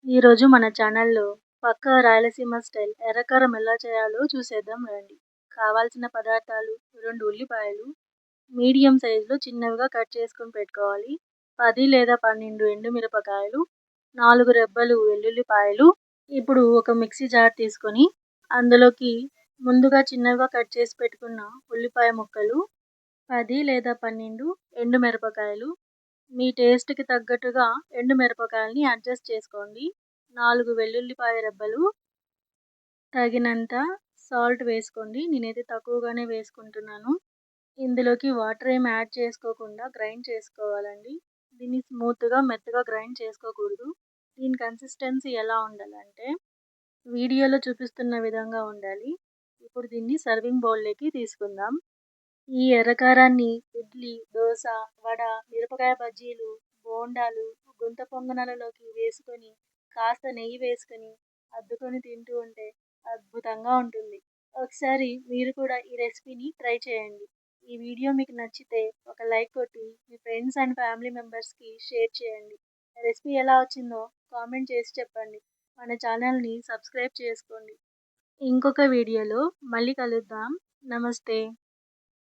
ఈరోజు మన ఛానల్‌లో పక్కా రాయలసీమ స్టైల్ ఎర్రకారం ఎలా చేయాలో చూసేద్దాం రండి. కావాల్సిన పదార్థాలు 2 ఉల్లిపాయలు మీడియం సైజులో చిన్నవిగా కట్ చేసుకొని పెట్టుకోవాలి. 10 లేదా 12 ఎండుమిరపకాయలు, 4 రెబ్బలు వెల్లుల్లిపాయలు. ఇప్పుడు ఒక మిక్సీ జార్ తీసుకొని అందులోకి ముందుగా చిన్నవిగా కట్ చేసి పెట్టుకున్న ఉల్లిపాయ ముక్కలు, 10 లేదా 12 ఎండుమిరపకాయలు, మీ టేస్ట్‌కి తగ్గట్టుగా ఎండుమిరపకాయలని అడ్జస్ట్ చేసుకోండి. 4 వెల్లుల్లిపాయ రెబ్బలు, తగినంత సాల్ట్ వేసుకోండి. నేనైతే తక్కువగానే వేసుకుంటున్నాను. ఇందులోకి వాటర్ ఏమి యాడ్ చేసుకోకుండా గ్రైండ్ చేసుకోవాలండి. దీన్ని స్మూత్‌గా మెత్తగా గ్రైండ్ చేసుకోకూడదు. దీని కన్సిస్టెన్సీ ఎలా ఉండాలంటే వీడియోలో చూపిస్తున్న విధంగా ఉండాలి. ఇప్పుడు దీన్ని సర్వింగ్ బౌల్‌లోకి తీసుకుందాం. ఈ ఎర్రకారాన్ని ఇడ్లీ, దోస, వడ, మిరపకాయ బజ్జీలు, బోండాలు, గుంత పొంగనాలలోకి వేసుకొని కాస్త నెయ్యి వేసుకొని అద్దుకొని తింటూ ఉంటే అద్భుతంగా ఉంటుంది. ఒకసారి మీరు కూడా ఈ రెసిపీని ట్రై చేయండి. ఈ వీడియో మీకు నచ్చితే ఒక లైక్ కొట్టి మీ ఫ్రెండ్స్ అండ్ ఫ్యామిలీ మెంబర్స్‌కి షేర్ చేయండి. రెసిపీ ఎలా వచ్చిందో కామెంట్ చేసి చెప్పండి. మన ఛానల్‌ని సబ్స్క్రైబ్ చేసుకోండి. ఇంకొక వీడియోలో మళ్ళీ కలుద్దాం. నమస్తే.